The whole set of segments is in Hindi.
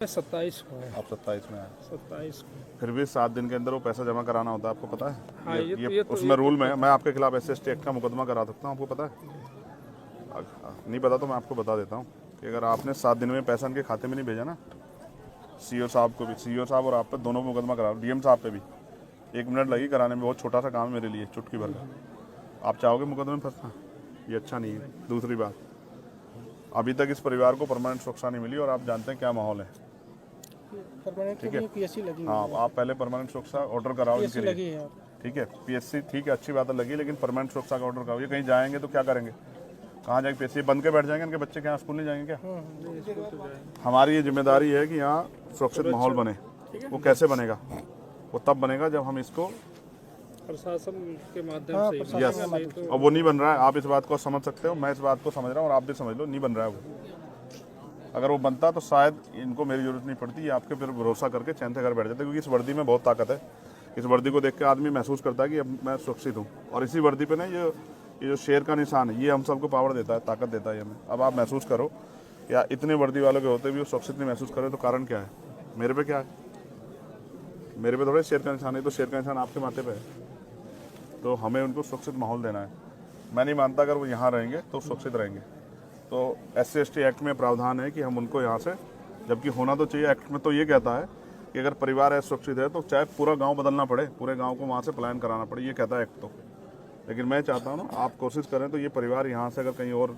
27 को है। आप 27 में आए, 27 को। फिर भी 7 दिन के अंदर वो पैसा जमा कराना होता है, आपको पता है? हाँ, ये उसमें रूल में मैं आपके खिलाफ SC एक्ट का मुकदमा करा सकता हूँ, आपको पता है? नहीं पता तो मैं आपको बता देता हूँ कि अगर आपने 7 दिन में पैसा इनके खाते में नहीं भेजा ना, CO साहब को भी, CO साहब और आप पे दोनों मुकदमा करा, DM साहब पे भी 1 मिनट लगी कराने में, बहुत छोटा सा काम है मेरे लिए, चुटकी भर का। आप चाहोगे मुकदमे में फंसना? ये अच्छा नहीं है। दूसरी बात, अभी तक इस परिवार को परमानेंट सुरक्षा नहीं मिली और आप जानते हैं क्या माहौल है, ठीक है? PSC लगी हाँ, आप पहले परमानेंट सुरक्षा ऑर्डर कराओ इनके लिए, लगी है। ठीक है? PSC ठीक है, अच्छी बात है लगी, लेकिन परमानेंट सुरक्षा का ऑर्डर कराओ। ये कहीं जाएंगे तो क्या करेंगे? कहाँ जाएंगे? PSC बंद के बैठ जाएंगे? इनके बच्चे क्या स्कूल नहीं जाएंगे क्या? हमारी ये जिम्मेदारी है कि यहाँ सुरक्षित माहौल बने। वो कैसे बनेगा? वो तब बनेगा जब हम इसको प्रशासन के माध्यम से। यस, अब वो नहीं बन रहा है। आप इस बात को समझ सकते हो, मैं इस बात को समझ रहा हूँ और आप भी समझ लो, नहीं बन रहा है वो। अगर वो बनता तो शायद इनको मेरी जरूरत नहीं पड़ती, ये आपके फिर भरोसा करके चैन से घर बैठ जाते, क्योंकि इस वर्दी में बहुत ताकत है। इस वर्दी को देख के आदमी महसूस करता है कि अब मैं सुरक्षित हूँ, और इसी वर्दी पे ना ये जो शेर का निशान है, ये हम सबको पावर देता है, ताकत देता है हमें। अब आप महसूस करो, या इतने वर्दी वालों के होते भी वो सुरक्षित नहीं महसूस करें, तो कारण क्या है? मेरे पे क्या है? मेरे पे थोड़े शेर का निशान है, तो शेर का निशान आपके माथे पे है। तो हमें उनको सुरक्षित माहौल देना है। मैं नहीं मानता अगर वो यहाँ रहेंगे तो सुरक्षित रहेंगे। तो SC/ST एक्ट में प्रावधान है कि हम उनको यहाँ से, जबकि होना तो चाहिए, एक्ट में तो ये कहता है कि अगर परिवार असुरक्षित है तो चाहे पूरा गांव बदलना पड़े, पूरे गांव को वहाँ से पलायन कराना पड़े, ये कहता है एक्ट तो। लेकिन मैं चाहता हूँ ना, आप कोशिश करें तो ये परिवार यहाँ से अगर कहीं और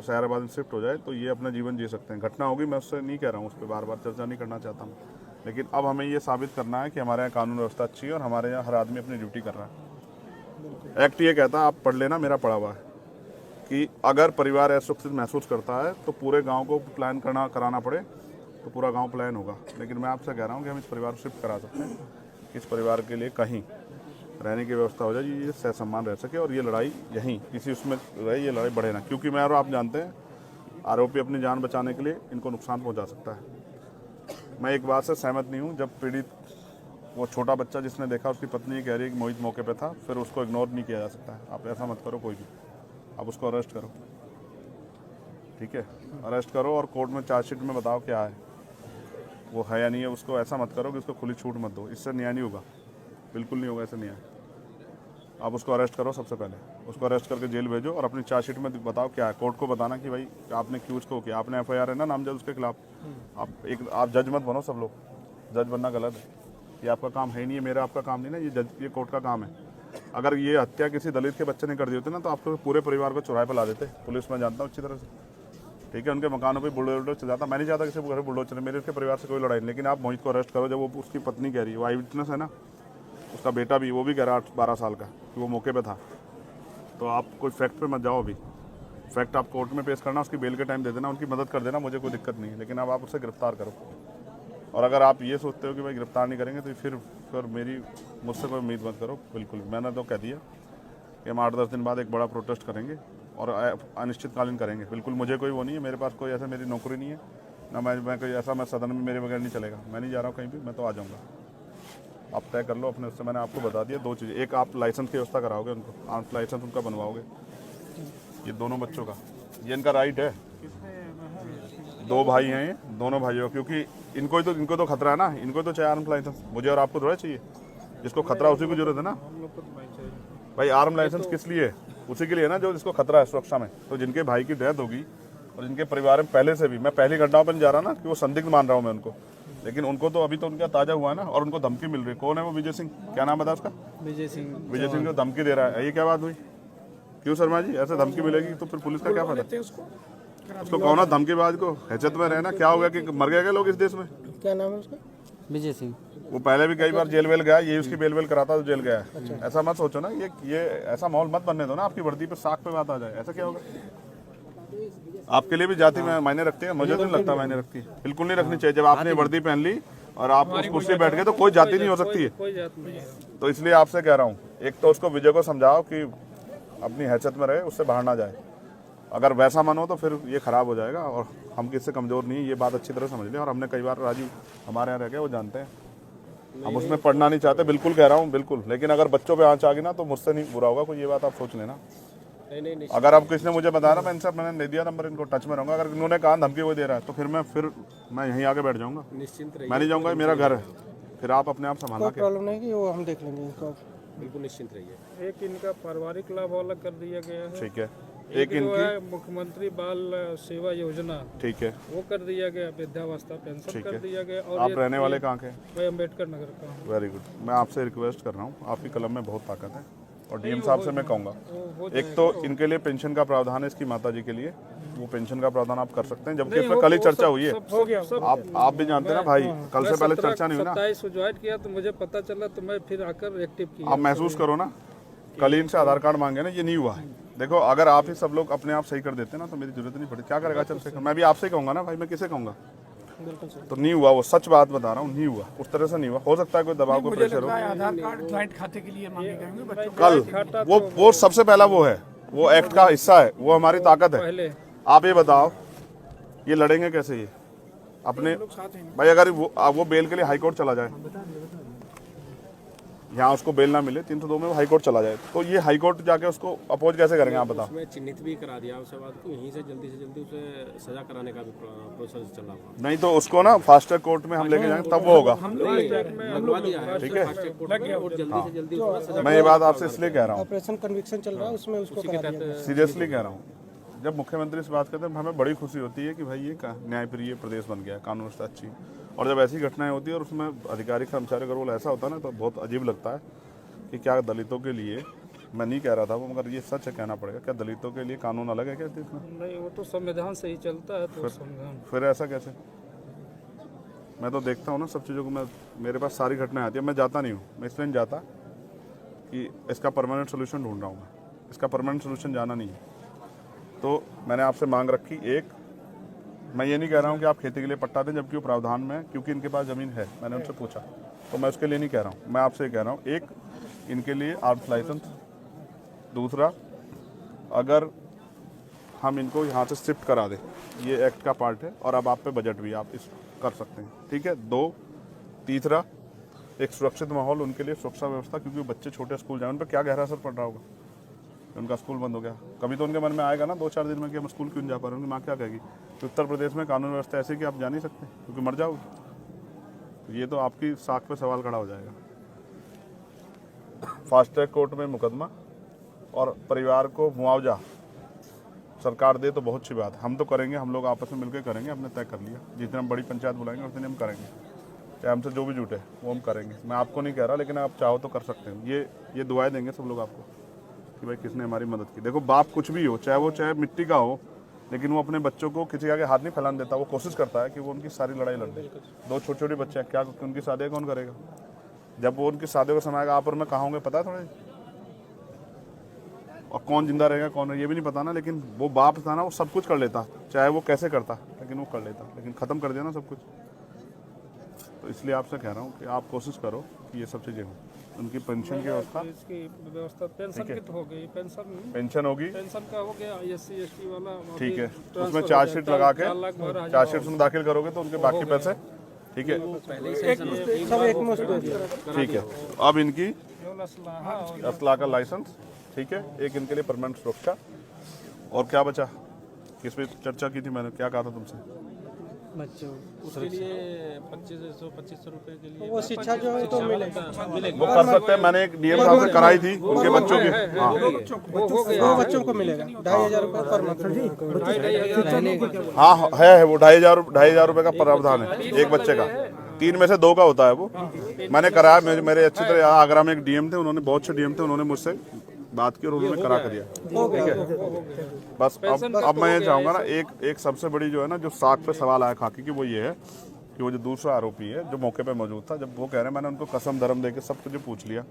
शहराबाद में शिफ्ट हो जाए तो ये अपना जीवन जी सकते हैं। घटना होगी, मैं उससे नहीं कह रहा हूँ, उस पर बार बार चर्चा नहीं करना चाहता हूँ, लेकिन अब हमें ये साबित करना है कि हमारे यहाँ कानून व्यवस्था अच्छी है और हमारे यहाँ हर आदमी अपनी ड्यूटी कर रहा है। एक्ट ये कहता है, आप पढ़ लेना, मेरा पढ़ा हुआ है, कि अगर परिवार असुरक्षित महसूस करता है तो पूरे गांव को प्लान कराना पड़े तो पूरा गांव प्लान होगा। लेकिन मैं आपसे कह रहा हूं कि हम इस परिवार को शिफ्ट करा सकते हैं, इस परिवार के लिए कहीं रहने की व्यवस्था हो जाए, ये सह सम्मान रह सके, और ये लड़ाई यहीं किसी उसमें रहे, ये लड़ाई बढ़े ना, क्योंकि मैं और आप जानते हैं आरोपी अपनी जान बचाने के लिए इनको नुकसान पहुँचा सकता है। मैं एक बात से सहमत नहीं हूँ, जब पीड़ित वो छोटा बच्चा जिसने देखा, उसकी पत्नी कह रही है कि मोहित मौके पे था, फिर उसको इग्नोर नहीं किया जा सकता है। आप ऐसा मत करो कोई भी, आप उसको अरेस्ट करो, ठीक है? अरेस्ट करो और कोर्ट में चार्जशीट में बताओ क्या है, वो है या नहीं है। उसको ऐसा मत करो कि उसको खुली छूट मत दो, इससे न्याय नहीं होगा, बिल्कुल नहीं होगा ऐसा न्याय। आप उसको अरेस्ट करो, सबसे पहले उसको अरेस्ट करके जेल भेजो और अपनी चार्जशीट में बताओ क्या है। कोर्ट को बताना कि भाई आपने क्यों उसको किया, आपने FIR है ना नामजद उसके खिलाफ। आप जज मत बनो, सब लोग जज बनना गलत है, ये आपका काम है ही नहीं है, मेरा आपका काम नहीं ना, ये कोर्ट का काम है। अगर ये हत्या किसी दलित के बच्चे ने कर दी होती ना, तो आप तो पूरे परिवार को चौराहे पर ला देते। पुलिस में जानता हूँ अच्छी तरह से, ठीक है? उनके मकानों पे बुलडोजर चल जाता। मैं नहीं चाहता किसी घर बुलडोजर चले, मेरे उसके परिवार से कोई लड़ाई नहीं, लेकिन आप मोहित को अरेस्ट करो। जब वो उसकी पत्नी कह रही है, वो आई विटनेस है ना, उसका बेटा भी, वो भी कह रहा 12 साल का कि वो मौके पे था, तो आप कोई फैक्ट पे मत जाओ। अभी फैक्ट आप कोर्ट में पेश करना, उसकी बेल के टाइम दे देना, उनकी मदद कर देना, मुझे कोई दिक्कत नहीं है, लेकिन अब आप उसे गिरफ्तार करो। और अगर आप ये सोचते हो कि भाई गिरफ्तार नहीं करेंगे तो फिर मुझसे कोई उम्मीद मत करो, बिल्कुल। मैंने तो कह दिया कि हम 8-10 दिन बाद एक बड़ा प्रोटेस्ट करेंगे और अनिश्चितकालीन करेंगे, बिल्कुल। मुझे कोई वो नहीं है, मेरे पास कोई ऐसा मेरी नौकरी नहीं है ना, मैं कोई ऐसा, मैं सदन में मेरे बगैर नहीं चलेगा, मैं नहीं जा रहा हूँ कहीं भी, मैं तो आ जाऊँगा। आप तय कर लो अपने, उससे मैंने आपको बता दिया 2 चीज़ें। एक, आप लाइसेंस की व्यवस्था कराओगे उनको, आर्म्स लाइसेंस उनका बनवाओगे, ये दोनों बच्चों का, ये इनका राइट है। 2 भाई हैं ये, दोनों भाइयों, क्योंकि इनको तो खतरा है ना, इनको तो चाहिए आर्म लाइसेंस, मुझे और आपको थोड़ा चाहिए। जिसको खतरा उसी को जरूरत है ना भाई। आर्म लाइसेंस किस लिए? उसी के लिए ना जो जिसको खतरा है सुरक्षा में। तो जिनके भाई की डेथ होगी और जिनके परिवार में पहले से भी, मैं पहली घटनाओं पर नहीं जा रहा ना कि वो संदिग्ध मान रहा हूँ मैं उनको, लेकिन उनको तो अभी तो उनका ताजा हुआ है ना, और उनको धमकी मिल रही है। कौन है वो? विजय सिंह, क्या नाम बता उसका? विजय सिंह जो धमकी दे रहा है, ये क्या बात हुई? क्यों शर्मा जी, ऐसे धमकी मिलेगी तो फिर पुलिस का क्या फायदा? उसको कहो ना धमकीबाज को, हैसियत में रहना। क्या हो गया कि मर गए क्या लोग इस देश में? क्या नाम है उसका? विजय सिंह। वो पहले भी कई बार जेल वेल गया, ये उसकी बेल कराता तो जेल गया है। ऐसा मत सोचो ना, ये ऐसा माहौल मत बनने दो ना, आपकी वर्दी पे साख पे बात आ जाए, ऐसा क्या होगा? आपके लिए भी जाति में मायने रखती है? मुझे तो नहीं लगता मायने रखती है, बिल्कुल नहीं रखनी चाहिए। जब आपने वर्दी पहन ली और आप उस कुर्सी पे बैठ गए तो कोई जाति नहीं हो सकती है। तो इसलिए आपसे कह रहा हूँ, एक तो उसको विजय को समझाओ कि अपनी हैसियत में रहे, उससे बाहर ना जाए। अगर वैसा मन हो तो फिर ये खराब हो जाएगा, और हम किससे कमजोर नहीं है, ये बात अच्छी तरह समझ लें। और हमने कई बार, राजीव हमारे यहाँ रह गए, वो जानते हैं, हम उसमें पढ़ना नहीं चाहते, बिल्कुल कह रहा हूँ, बिल्कुल। लेकिन अगर बच्चों पे आँच आ गई ना तो मुझसे नहीं बुरा होगा कोई, ये बात आप सोच लेना। नहीं अगर अब किसी ने मुझे बताया ना, मैं इनसे मैंने दे दिया नंबर, इनको टच में रहूंगा। अगर इन्होंने कहा धमकी कोई दे रहा है तो फिर मैं यहीं आके बैठ जाऊंगा, निश्चिंत रहिए, मैं नहीं जाऊंगा, ये मेरा घर है। फिर आप अपने आप संभालना के। प्रॉब्लम नहीं कि वो हम देख लेंगे इसको। बिल्कुल निश्चिंत रहिए। एक इनका पारिवारिक लाभ अलग कर दिया गया है, ठीक है, एक जो है मुख्यमंत्री बाल सेवा योजना ठीक है, वो कर दिया गया, वृद्धावस्था पेंशन ठीक कर है। दिया गया। और आप रहने वाले कहाँ के? मैं अम्बेडकर नगर का हूँ। Very good. मैं आपसे रिक्वेस्ट कर रहा हूँ, आपकी कलम में बहुत ताकत है, और डीएम साहब से मैं कहूँगा, एक तो इनके लिए पेंशन का प्रावधान है, इसकी माता जी के लिए वो पेंशन का प्रावधान आप कर सकते हैं, जबकि इसमें कल ही चर्चा हुई है। हो गया आप भी जानते हैं ना भाई, कल से पहले चर्चा नहीं हुई ना। 27 को ज्वाइन किया तो मुझे पता चला, तो मैं फिर आकर एक्टिव किया। आप महसूस करो ना, कल ही इनसे आधार कार्ड मांगे ना, ये नहीं हुआ है। देखो, अगर आप ही सब लोग अपने आप सही कर देते ना तो मेरी जरूरत नहीं पड़ती। क्या करेगा चंद्रशेखर? मैं भी आपसे ही कहूँगा ना भाई, मैं किसे कहूँगा? तो नहीं हुआ, वो सच बात बता रहा हूँ, नहीं हुआ, उस तरह से नहीं हुआ। हो सकता है कोई दबाव, कोई प्रेशर हो। आधार कार्ड ज्वाइंट खाते के लिए मांगे गए होंगे बच्चों कल वो सबसे पहला वो है, वो एक्ट का हिस्सा है, वो हमारी ताकत है। पहले आप ये बताओ, ये लड़ेंगे कैसे ये अपने भाई? अगर वो बेल के लिए हाई कोर्ट चला जाए, यहाँ उसको बेल ना मिले 302 में, वो हाई कोर्ट चला जाए, तो ये हाई कोर्ट जाके उसको अपोज कैसे करेंगे आप बताओ? उसमें चिन्हित भी करा दिया उसके बाद को यहीं से जल्दी उसे सजा कराने का भी प्रोसेस चल रहा हुआ। नहीं तो उसको ना फास्ट ट्रैक कोर्ट में हम लेके जाएंगे, तब वो होगा। लगवा दिया है ठीक है, और जल्दी से जल्दी उसमें सजा। मैं ये बात आपसे इसलिए कह रहा हूँ, ऑपरेशन कन्विक्शन चल रहा है, उसमें उसको करा दिया गया। सीरियसली कह रहा हूँ। जब मुख्यमंत्री से बात करते हैं हमें बड़ी खुशी होती है कि भाई ये न्यायप्रिय प्रदेश बन गया है, कानून व्यवस्था अच्छी। और जब ऐसी घटनाएं होती है और उसमें अधिकारी कर्मचारी का रोल ऐसा होता है ना, तो बहुत अजीब लगता है कि क्या दलितों के लिए, मैं नहीं कह रहा था वो, मगर ये सच है, कहना पड़ेगा, क्या दलितों के लिए कानून अलग है क्या देश में? नहीं, वो तो संविधान से ही चलता है, तो संविधान। फिर ऐसा कैसे? मैं तो देखता हूँ ना सब चीज़ों को, मेरे पास सारी घटनाएं आती है, मैं जाता नहीं हूँ। मैं इसलिए नहीं जाता कि इसका परमानेंट सोल्यूशन ढूंढ रहा हूँ मैं, इसका परमानेंट सोल्यूशन जाना नहीं है। तो मैंने आपसे मांग रखी, एक, मैं ये नहीं कह रहा हूँ कि आप खेती के लिए पट्टा दें, जबकि वो प्रावधान में, क्योंकि इनके पास ज़मीन है, मैंने उनसे पूछा, तो मैं उसके लिए नहीं कह रहा हूँ। मैं आपसे ये कह रहा हूँ, एक, इनके लिए आर्म्स लाइसेंस। दूसरा, अगर हम इनको यहाँ से शिफ्ट करा दें, ये एक्ट का पार्ट है, और अब आप पे बजट भी आप इस कर सकते हैं, ठीक है। दो, तीसरा, एक सुरक्षित माहौल उनके लिए, सुरक्षा व्यवस्था, क्योंकि बच्चे छोटे स्कूल जाए, उन पर क्या गहरा असर पड़ रहा होगा, उनका स्कूल बंद हो गया। कभी तो उनके मन में आएगा ना 2-4 दिन में कि हम स्कूल क्यों नहीं जा पा रहे, उनकी माँ क्या कहेगी कि उत्तर प्रदेश में कानून व्यवस्था ऐसी कि आप जा नहीं सकते क्योंकि मर जाओगे। तो ये तो आपकी साख पे सवाल खड़ा हो जाएगा। फास्ट ट्रैक कोर्ट में मुकदमा और परिवार को मुआवजा सरकार दे तो बहुत अच्छी बात है, हम तो करेंगे, हम लोग आपस में मिलकर करेंगे, हमने तय कर लिया। जितने हम बड़ी पंचायत बुलाएंगे उतने हम करेंगे, चाहे हमसे जो भी जुटे वो हम करेंगे। मैं आपको नहीं कह रहा, लेकिन आप चाहो तो कर सकते हैं। ये दुआएं देंगे सब लोग आपको कि भाई किसने हमारी मदद की। देखो, बाप कुछ भी हो, चाहे मिट्टी का हो, लेकिन वो अपने बच्चों को किसी के आगे हाथ नहीं फैलाने देता। वो कोशिश करता है कि वो उनकी सारी लड़ाई लड़ दे। 2 छोटे बच्चे हैं, क्या उनकी शादी कौन करेगा? जब वो उनकी शादी को समय आएगा, आप और मैं कहाँ होंगे पता है थोड़ा, और कौन जिंदा रहेगा कौन है ये भी नहीं पता ना। लेकिन वो बाप था ना, वो सब कुछ कर लेता, चाहे वो कैसे करता, लेकिन वो कर लेता। लेकिन ख़त्म कर दिया ना सब कुछ। तो इसलिए आपसे कह रहा हूँ कि आप कोशिश करो कि ये सब चीज़ें हों। उनकी पेंशन की व्यवस्था, इसकी व्यवस्था पेंशन की तो हो गई, पेंशन होगी, पेंशन का हो गया, SC ST वाला ठीक है। उसमें चार्जशीट लगा के, चार्जशीट में दाखिल करोगे तो उनके बाकी पैसे, ठीक है, सब एक मुश्त दे दिया। ठीक है। अब इनकी असला का लाइसेंस, ठीक है, एक इनके लिए परमानेंट सुरक्षा। और क्या बचा, किस पे चर्चा की थी मैंने, क्या कहा था तुमसे? बच्चों उसके लिए 2500 रुपए के लिए वो शिक्षा जो है तो मिलेगा, वो कर सकते हैं। मैंने एक डीएम साहब से कराई थी उनके बच्चों की, हाँ, दो बच्चों को मिलेगा 2500 रुपये पर मंथ। हाँ है वो 2500 रुपये का प्रावधान है एक बच्चे का। 3 में से 2 का होता है वो। मैंने कराया, मेरे अच्छी तरह, आगरा में एक डीएम थे, उन्होंने, बहुत अच्छे डीएम थे, उन्होंने मुझसे बात की और उन्होंने करा कर दिया, ठीक है। बस अब मैं ये चाहूँगा ना, एक सबसे बड़ी जो है ना, जो साख पे सवाल आया खाकी की, वो ये है कि वो जो दूसरा आरोपी है जो मौके पे मौजूद था, जब वो कह रहे हैं, मैंने उनको कसम धर्म दे के सब कुछ पूछ लिया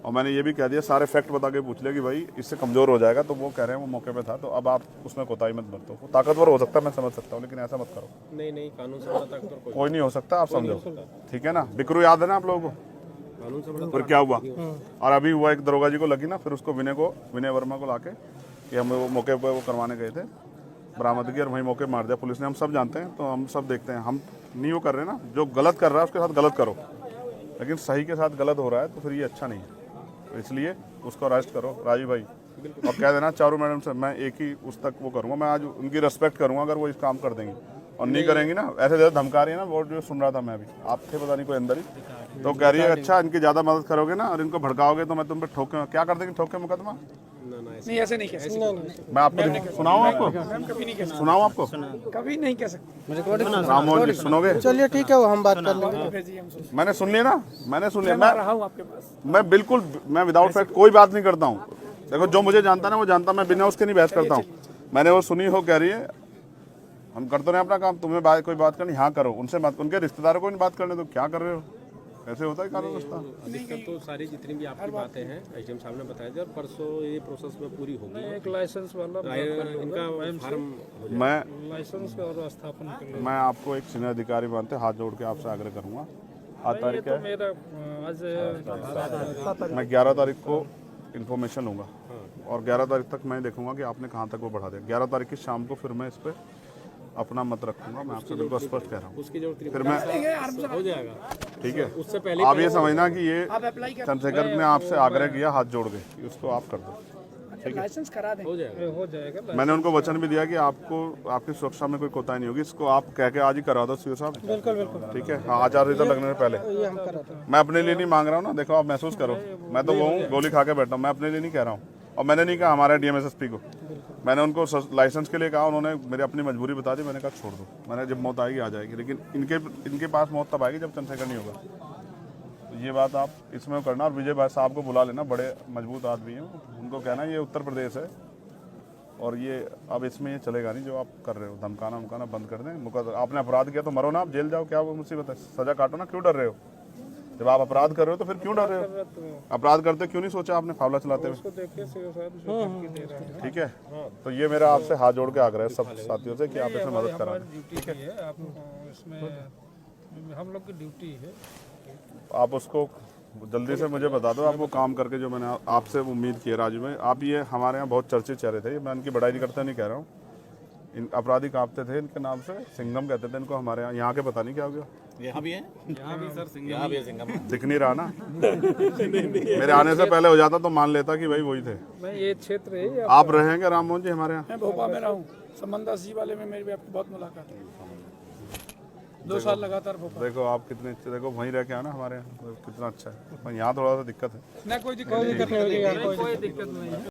और मैंने ये भी कह दिया, सारे फैक्ट बता के पूछ लिया कि भाई इससे कमज़ोर हो जाएगा, तो वो कह रहे हैं वो मौके पे था। तो अब आप उसमें कोताही मत बरतो। वो ताकतवर हो सकता है, मैं समझ सकता हूँ, लेकिन ऐसा मत करो। नहीं कानून से बड़ा ताकतवर कोई नहीं हो सकता, आप समझो, ठीक है ना। बिकरू याद है ना आप लोगों को? कानून से बड़ा फिर क्या हुआ, और अभी हुआ एक दरोगा जी को लगी ना, फिर उसको विनय वर्मा को लाके कि हम वो मौके पर वो करवाने गए थे, बरामदगी, और वहीं मौके मार दिया पुलिस ने। हम सब जानते हैं, तो हम सब देखते हैं, हम नहीं वो कर रहे ना। जो गलत कर रहा है उसके साथ गलत करो, लेकिन सही के साथ गलत हो रहा है तो फिर ये अच्छा नहीं है। तो इसलिए उसको अरेस्ट करो। राजीव भाई और कह देना चारों मैडम से मैं एक ही उस तक वो करूँगा, मैं आज उनकी रिस्पेक्ट करूँगा अगर वो इस काम कर देंगी, और नहीं करेंगी ना ऐसे ज़्यादा धमका रही है ना। वो जो सुन रहा था मैं अभी, आप थे पता नहीं कोई अंदर ही, तो कह रही है अच्छा इनकी ज़्यादा मदद करोगे ना और इनको भड़काओगे तो मैं तुम पे ठोके, क्या कर देंगी, ठोके मुकदमा। नहीं ऐसे नहीं कह सकते, मैं आपको सुनाऊँ, आपको कभी नहीं कह सकते, सुनाऊँ आपको कभी नहीं कह सकते। राममोहन जी सुनोगे? चलिए ठीक है, वो हम बात कर लेंगे। भेजिए, हम सुन मैंने सुन लिया ना, मैंने सुन लिया। मैं रहा हूँ आपके पास। मैं बिल्कुल, मैं विदाउट फैक्ट कोई बात नहीं करता हूँ। देखो जो मुझे जानता है ना वो जानता, मैं बिना उसके नहीं बहस करता हूँ। मैंने वो सुनी हो, कह रही है हम करते रहे अपना काम, तुम्हें कोई बात करनी हाँ करो, उनसे बात, उनके रिश्तेदारों को नहीं बात करने, तो क्या कर रहे हो, ऐसे होता है कानून व्यवस्था। अधिकतर तो सारी जितनी भी आपकी बातें हैं एसडीएम साहब ने बताया था, परसों ये प्रोसेस में पूरी होगी। एक लाइसेंस वाला इनका फार्म मैं लाइसेंस और स्थापन के लिए मैं आपको एक सीनियर अधिकारी मानते हाथ जोड़ के आपसे आग्रह करूंगा। आज तारीख तो है, मेरा आज मैं 11 तारीख को इन्फॉर्मेशन लूँगा और 11 तारीख तक मैं देखूंगा कि आपने कहाँ तक वो बढ़ा दिया। 11 तारीख की शाम को फिर मैं इस पर अपना मत रखूंगा, मैं आपसे बिल्कुल स्पष्ट कह रहा हूँ। उसकी जो फिर मैं, हो जाएगा, ठीक है, उससे पहले आप ये समझना कि ये चंद्रशेखर ने आपसे आग्रह किया हाथ जोड़ के कि उसको आप कर दो। लाइसेंस करा दें, हो जाएगा। हो जाएगा। मैंने उनको वचन भी दिया कि आपको आपकी सुरक्षा में कोई कोताही नहीं होगी, इसको आप कह के आज ही करा दो सीओ साहब। बिल्कुल बिल्कुल, ठीक है, हाँ, आचार संहिता लगने से पहले। ये हम कराते हैं। मैं अपने लिए नहीं मांग रहा हूँ ना, देखो आप महसूस करो, मैं तो वो हूँ गोली खा के बैठा हूँ, मैं अपने लिए नहीं कह रहा हूँ। और मैंने नहीं कहा हमारे डीएमएसएसपी को, मैंने उनको लाइसेंस के लिए कहा, उन्होंने मेरी अपनी मजबूरी बता दी, मैंने कहा छोड़ दो, मैंने जब मौत आएगी आ जाएगी, लेकिन इनके पास मौत तब आएगी जब चंद्रशेखर नहीं होगा। तो ये बात आप इसमें करना, और विजय भाई साहब को बुला लेना, बड़े मजबूत आदमी हैं, उनको कहना ये उत्तर प्रदेश है और ये अब इसमें ये चलेगा नहीं जो आप कर रहे हो, धमकाना उमकाना बंद कर दें। आपने अपराध किया तो मरो ना, आप जेल जाओ, क्या वो मुसीबत है, सजा काटो ना, क्यों डर रहे हो? जब आप अपराध कर रहे हो तो फिर क्यों डर रहे हो? अपराध करते क्यों नहीं सोचा आपने फावला चलाते हुए? उसको देखिए सीओ साहब जो धमकी दे रहा है। ठीक है, तो ये मेरा आपसे हाथ जोड़ के आग्रह है सब साथियों से कि आप इसमें मदद करा दें। ड्यूटी है, आप इसमें हम लोग की ड्यूटी है। आप उसको जल्दी से मुझे बता दो, आपको काम करके जो मैंने आपसे उम्मीद की है राजू में। आप ये हमारे यहाँ बहुत चर्चित चेहरे थे, मैं इनकी बड़ाई नहीं करता, नहीं कह रहा हूँ। इन अपराधी कांपते थे इनके नाम से, सिंघम कहते थे इनको हमारे यहाँ के पता नहीं क्या हो गया। यहाँ भी है, यहाँ भी सर सिंघम, यहाँ भी है सिंघम। दिख नहीं रहा ना मेरे आने से पहले हो जाता तो मान लेता कि भाई वही थे। मैं ये क्षेत्र है। आप रहेंगे राममोहन जी हमारे यहाँ? मैं भोपाल में रहा हूँ, संबंधा सी वाले में मेरी भी आपकी बहुत मुलाकात है, 2 साल लगातार भोपाल। देखो आप कितने अच्छे, देखो वहीं रह के आना हमारे यहाँ, कितना अच्छा है। यहाँ थोड़ा सा दिक्कत है। ना कोई दिक्कत कोई दिक्कत नहीं होगी, कोई दिक्कत नहीं है।